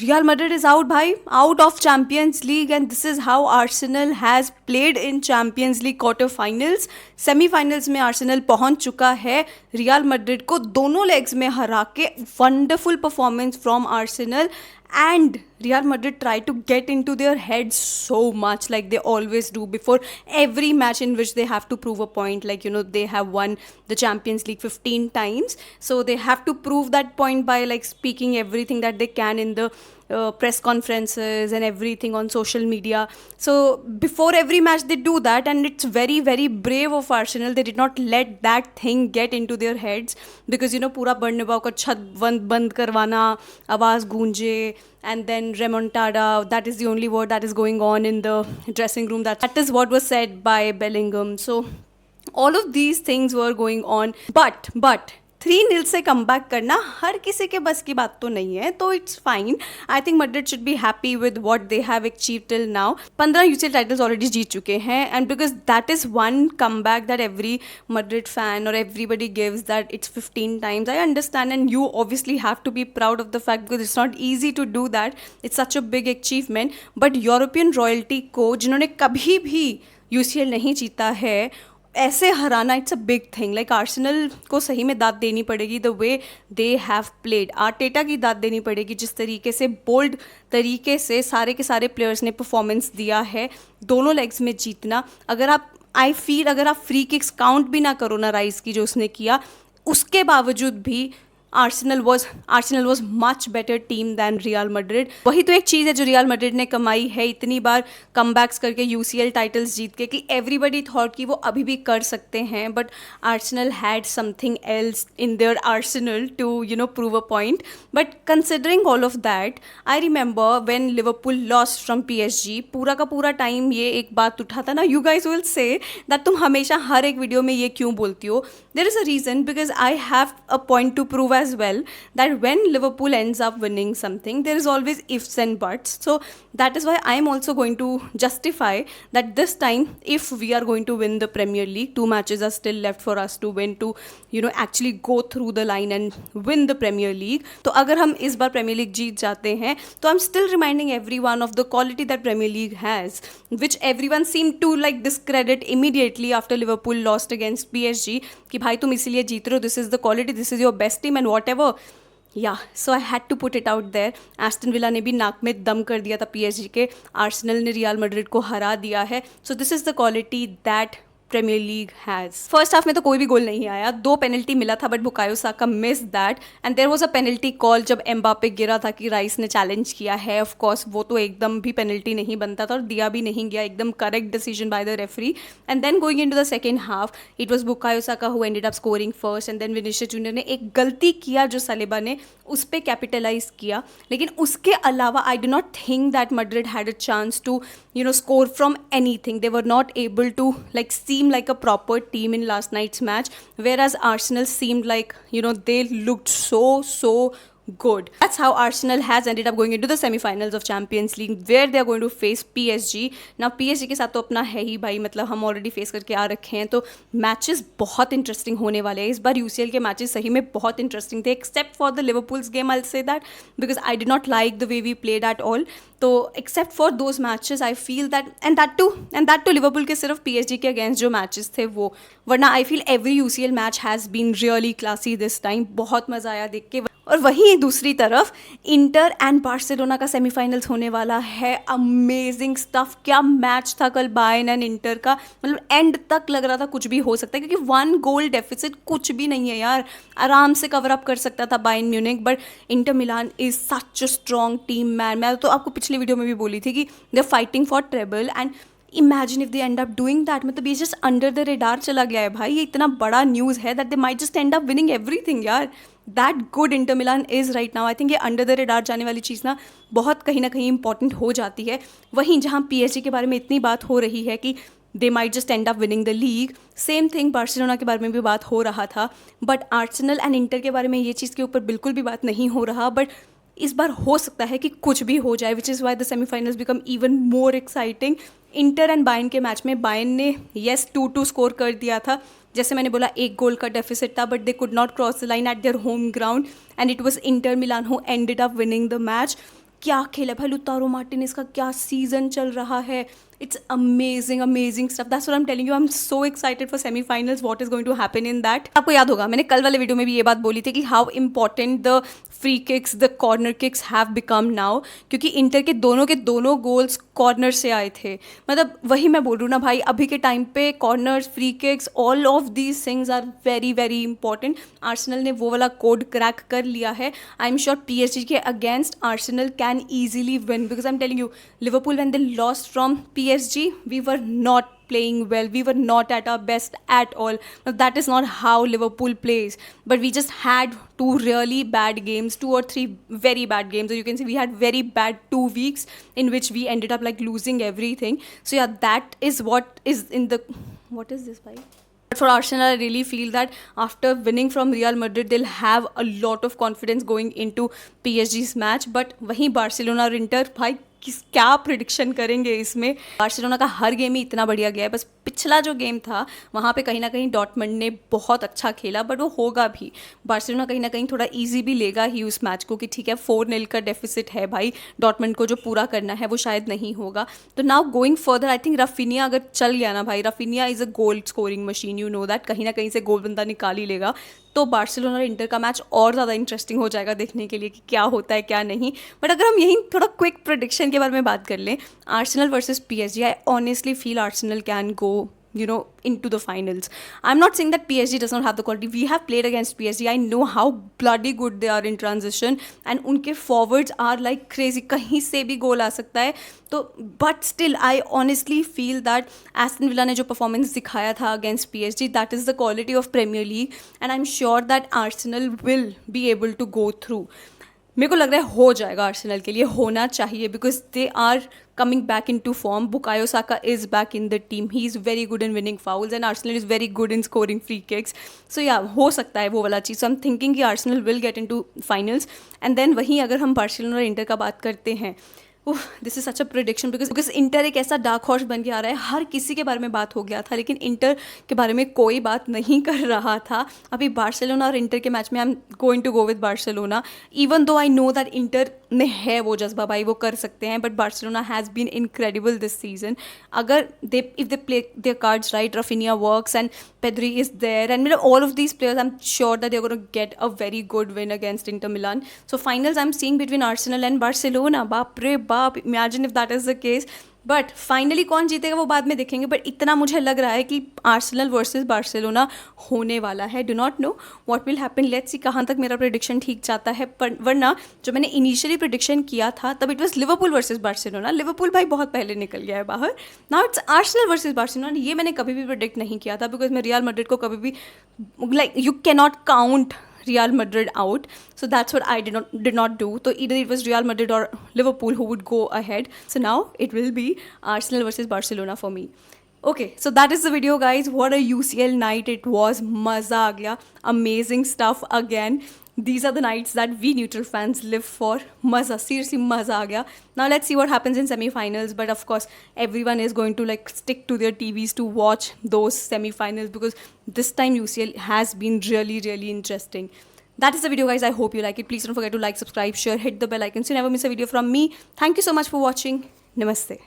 Real Madrid is out, bhai, out of Champions League, and this is how Arsenal has played in Champions League quarter-finals. Semifinals में Arsenal पहुंच चुका है real Madrid को दोनों legs में हरा के. Wonderful performance from Arsenal, and Real Madrid try to get into their heads so much, like they always do before every match in which they have to prove a point. Like, you know, they have won the Champions League 15 times, so they have to prove that point by like speaking everything that they can in the press conferences and everything on social media. So before every match they do that, and it's very very brave of Arsenal. They did not let that thing get into their heads, because you know पूरा बर्नबाउ का छत बंद करवाना, आवाज़ गूंजे, and then remontada, that is the only word that is going on in the dressing room. That is what was said by Bellingham. So all of these things were going on, but 3-0 से come back करना हर किसी के बस की बात तो नहीं है, तो it's fine. I think Madrid should be happy with what they have achieved till now. 15 UCL titles already जीत चुके हैं, and because that is one come back that every Madrid fan और everybody gives, that it's 15 times. I understand, and you obviously have to be proud of the fact, because it's not easy to do that. It's such a big achievement. But European royalty को, जिन्होंने कभी भी UCL नहीं जीता है, ऐसे हराना, it's a big thing. Like Arsenal को सही में दाद देनी पड़ेगी the way they have played. Arteta की दाद देनी पड़ेगी, जिस तरीके से बोल्ड तरीके से सारे के सारे प्लेयर्स ने परफॉर्मेंस दिया है दोनों लेग्स में जीतना. अगर आप अगर आप फ्री किक्स काउंट भी ना करो ना राइस की जो उसने किया, उसके बावजूद भी Arsenal was much better team than Real Madrid. वही तो एक चीज़ है जो रियल मैड्रिड ने कमाई है इतनी बार कमबैक्स करके यूसीएल टाइटल्स जीत के, कि एवरीबडी थॉट कि वो अभी भी कर सकते हैं. But Arsenal had something else in there Arsenal to you know prove a point. But considering all of that, I remember when Liverpool lost from PSG, पूरा का पूरा टाइम ये एक बात उठा था ना, you guys will say that तुम हमेशा हर एक वीडियो में ये क्यों बोलती हो. There is a reason, because I have a point to prove as well, that when Liverpool ends up winning something, there is always ifs and buts. So that is why I am also going to justify that this time, if we are going to win the Premier League, 2 matches are still left for us to win, to you know actually go through the line and win the Premier League. तो अगर हम इस बार Premier League जीत जाते हैं, तो I'm still reminding everyone of the quality that Premier League has, which everyone seemed to like discredit immediately after Liverpool lost against PSG, कि भाई तुम इसीलिए जीत रहे हो, this is the quality, this is your best team and whatever. Yeah, so I had to put it out there. Aston villa ने भी नाक में दम कर दिया था पीएसजी के. आर्सेनल ने रियल मैड्रिड को हरा दिया है. So this is the quality that Premier League has. First half में तो कोई भी गोल नहीं आया, 2 पेनल्टी मिला था, but Bukayo Saka miss that, and there was a penalty call जब एम्बापे गिरा था कि राइस ने चैलेंज किया है. ऑफ कोर्स वो तो एकदम भी पेनल्टी नहीं बनता था और दिया भी नहीं गया, एकदम correct decision by the referee. And then going into the second half, it was Bukayo Saka who ended up scoring first, and then Vinicius Junior ने एक गलती किया जो सलेबा ने उस पर कैपिटलाइज किया. लेकिन उसके अलावा I do not think that Madrid had a chance to you know score from anything. They were not able to like seem like a proper team in last night's match, whereas Arsenal seemed like, you know, they looked so good. That's how Arsenal has ended up going into the semi-finals of Champions League, where they are going to face PSG. Now PSG के साथ तो अपना है ही भाई, मतलब हम already face करके आ रखे हैं, तो मैचेस बहुत इंटरेस्टिंग होने वाले हैं. इस बार यूसीएल के मैचेस सही में बहुत इंटरेस्टिंग थे, except for the Liverpool's game. I say that because I did not like the way we played at all. तो except for those matches I feel that, and that too Liverpool के सिर्फ PSG के against जो matches थे वो, वरना I feel every UCL match has been really classy this time. बहुत मज़ा आया देख के. और वहीं दूसरी तरफ इंटर एंड बार्सिलोना का सेमीफाइनल्स होने वाला है. Amazing stuff. क्या मैच था कल बायर्न एंड इंटर का, मतलब एंड तक लग रहा था कुछ भी हो सकता है, क्योंकि 1 गोल डेफिसिट कुछ भी नहीं है यार. आराम से कवर अप कर सकता था Bayern Munich, but Inter Milan is such a strong team man. मैं तो आपको पिछली वीडियो में भी बोली थी कि they are fighting for treble, and imagine if they end up doing that. मतलब ये जस्ट अंडर द रेडार चला गया है भाई. ये इतना बड़ा न्यूज़ है that they might just end up winning everything यार. That good Inter Milan is right now. I think ये अंडर द रेडार जाने वाली चीज़ ना बहुत कहीं ना कहीं इंपॉर्टेंट हो जाती है. वहीं जहाँ पीएसजी के बारे में इतनी बात हो रही है कि दे might just end up winning the league, same thing Barcelona के बारे में भी बात हो रहा था. बट आर्सेनल एंड इंटर के बारे में ये चीज़ के ऊपर बिल्कुल भी बात नहीं हो रहा. बट इस बार हो सकता है कि कुछ भी हो जाए, which is why the semifinals become even more exciting. Inter and Bayern के मैच में बायर्न ने 2-2 स्कोर कर दिया था. जैसे मैंने बोला 1 गोल का डेफिसिट था, but they could not cross the line at their home ground, and it was Inter Milan who ended up winning the match. क्या खेला भाई, लुतारो मार्टिनेज का क्या सीजन चल रहा है. It's amazing stuff. That's what I'm telling you. I'm so excited for semi-finals. What is going to happen in that? आपको याद होगा मैंने कल वाले वीडियो में भी ये बात बोली थी कि how important the free kicks, the corner kicks have become now. क्योंकि इंटर के दोनों गोल्स कॉर्नर से आए थे. मतलब वही मैं बोल रही हूँ ना भाई, अभी के टाइम पे corners, free kicks, all of these things are very important. Arsenal ने वो वाला कोड क्रैक कर लिया है. आई एम श्योर PSG के against Arsenal can easily win, because I am telling you, Liverpool when they lost from PSG, we were not playing well. We were not at our best at all. Now, that is not how Liverpool plays. But we just had 2 really bad games, 2 or 3 very bad games. So you can see we had very bad 2 weeks in which we ended up like losing everything. So yeah, that is what is in the... What is this, bhai? But for Arsenal, I really feel that after winning from Real Madrid, they'll have a lot of confidence going into PSG's match. But वहीं Barcelona और Inter, भाई क्या prediction करेंगे इसमें. Barcelona का हर game ही इतना बढ़िया गया है. बस पिछला जो गेम था वहाँ पे कहीं ना कहीं डॉर्टमंड ने बहुत अच्छा खेला, बट वो होगा भी. बार्सिलोना कहीं ना कहीं थोड़ा इजी भी लेगा ही उस मैच को कि ठीक है 4-0 का डेफिसिट है भाई, डॉर्टमंड को जो पूरा करना है वो शायद नहीं होगा. तो now going further, I think Raphinha अगर चल गया ना भाई, Raphinha is a goal scoring machine, you know that. कहीं ना कहीं से गोल बंदा निकाल ही लेगा. तो बार्सिलोना और इंटर का मैच और ज़्यादा इंटरेस्टिंग हो जाएगा देखने के लिए कि क्या होता है क्या नहीं. बट अगर हम यहीं थोड़ा क्विक प्रेडिक्शन के बारे में बात कर लें, Arsenal versus PSG, I honestly feel Arsenal can go into the finals. I'm not saying that PSG does not have the quality. We have played against PSG. I know how bloody good they are in transition, and उनके forwards are like crazy. कहीं से भी गोल आ सकता है. तो but still I honestly feel that Aston Villa ने जो performance दिखाया था against PSG, that is the quality of Premier League, and I'm sure that Arsenal will be able to go through. मेरे को लग रहा है हो जाएगा आर्सेनल के लिए, होना चाहिए, because they are coming back in to form. Bukayo Saka is back in the team. He is very good in winning fouls and Arsenal is very good in scoring free kicks. So या हो सकता है वो वाला चीज़. So I am thinking कि Arsenal will get in to finals. And then वहीं अगर हम बार्सिलोना और इंटर का बात करते हैं, this is such a prediction because inter एक ऐसा डार्क हॉर्स बन के आ रहा है. हर किसी के बारे में बात हो गया था, लेकिन इंटर के बारे में कोई बात नहीं कर रहा था. अभी बार्सिलोना और इंटर के मैच में I am going to go with Barcelona, even though I know that inter में है वो जज्बा भाई, वो कर सकते हैं. But Barcelona has been incredible this season. अगर if they play their cards right, Raphinha works and Pedri is there, and all of these players, I am sure that they are gonna get a very good win against Inter Milan. So finals I am seeing between Arsenal and Barcelona. बाप रे बाप, imagine if that is the case. But finally कौन जीतेगा वो बाद में देखेंगे. But इतना मुझे लग रहा है कि आर्सेनल वर्सेस बार्सिलोना होने वाला है. Do not know what will happen, let's see कहाँ तक मेरा प्रेडिक्शन ठीक जाता है. पर वरना जो मैंने इनिशियली प्रेडिक्शन किया था तब it was Liverpool versus Barcelona. Liverpool भाई बहुत पहले निकल गया है बाहर. Now it's Arsenal versus Barcelona. ये मैंने कभी भी प्रेडिक्ट नहीं किया था, बिकॉज मैं रियल मैड्रिड को कभी भी like you can not count Real Madrid out. So that's what I did not do. So either it was Real Madrid or Liverpool who would go ahead. So now it will be Arsenal versus Barcelona for me. Okay, so that is the video guys. What a UCL night it was. Maza aa gaya. Amazing stuff again. These are the nights that we neutral fans live for. Maza, seriously maza aa gaya. Now let's see what happens in semi-finals. But of course, everyone is going to like stick to their TVs to watch those semi-finals, because this time UCL has been really interesting. That is the video guys. I hope you like it. Please don't forget to like, subscribe, share, hit the bell icon so you never miss a video from me. Thank you so much for watching. Namaste.